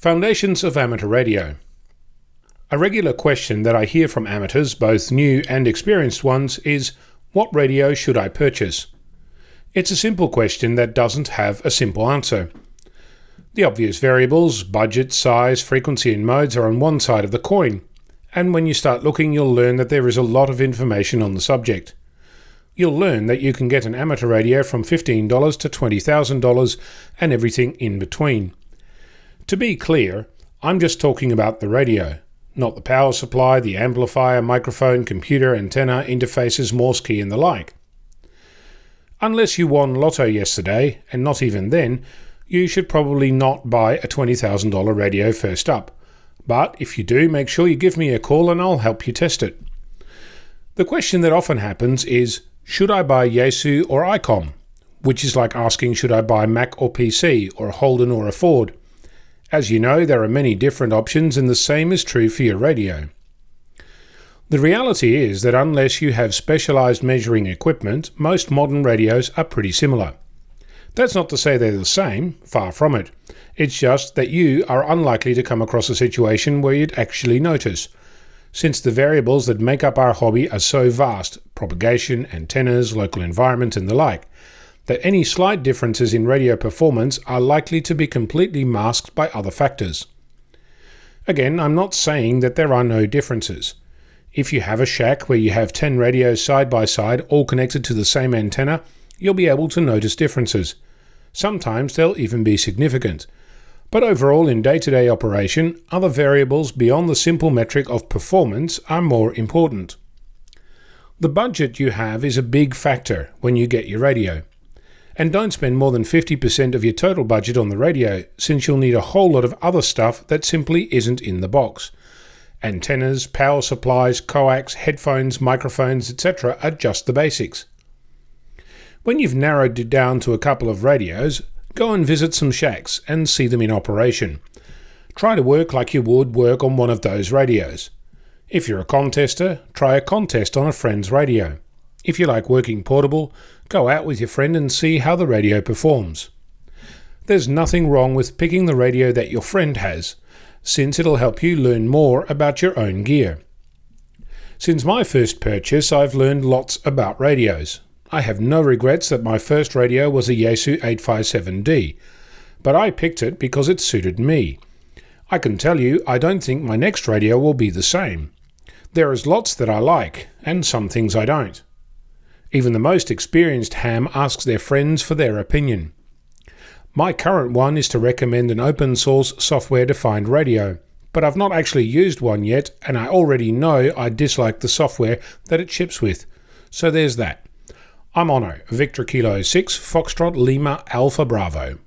Foundations of Amateur Radio. A regular question that I hear from amateurs, both new and experienced ones, is, what radio should I purchase? It's a simple question that doesn't have a simple answer. The obvious variables, budget, size, frequency and modes are on one side of the coin, and when you start looking you'll learn that there is a lot of information on the subject. You'll learn that you can get an amateur radio from $15 to $20,000 and everything in between. To be clear, I'm just talking about the radio, not the power supply, the amplifier, microphone, computer, antenna, interfaces, Morse key and the like. Unless you won LOTTO yesterday, and not even then, you should probably not buy a $20,000 radio first up. But if you do, make sure you give me a call and I'll help you test it. The question that often happens is, should I buy Yaesu or Icom? Which is like asking, should I buy Mac or PC, or a Holden or a Ford? As you know, there are many different options and the same is true for your radio. The reality is that unless you have specialized measuring equipment, most modern radios are pretty similar. That's not to say they're the same, far from it. It's just that you are unlikely to come across a situation where you'd actually notice, since the variables that make up our hobby are so vast, propagation, antennas, local environment and the like, that any slight differences in radio performance are likely to be completely masked by other factors. Again, I'm not saying that there are no differences. If you have a shack where you have 10 radios side by side, all connected to the same antenna, you'll be able to notice differences. Sometimes they'll even be significant. But overall, in day-to-day operation, other variables beyond the simple metric of performance are more important. The budget you have is a big factor when you get your radio. And don't spend more than 50% of your total budget on the radio, since you'll need a whole lot of other stuff that simply isn't in the box. Antennas, power supplies, coax, headphones, microphones, etc. are just the basics. When you've narrowed it down to a couple of radios, go and visit some shacks and see them in operation. Try to work like you would work on one of those radios. If you're a contester, try a contest on a friend's radio. If you like working portable, go out with your friend and see how the radio performs. There's nothing wrong with picking the radio that your friend has, since it'll help you learn more about your own gear. Since my first purchase, I've learned lots about radios. I have no regrets that my first radio was a Yaesu 857D, but I picked it because it suited me. I can tell you, I don't think my next radio will be the same. There is lots that I like, and some things I don't. Even the most experienced ham asks their friends for their opinion. My current one is to recommend an open source software-defined radio, but I've not actually used one yet, and I already know I dislike the software that it ships with. So there's that. I'm Ono, Victor Kilo 6, Foxtrot Lima Alpha Bravo.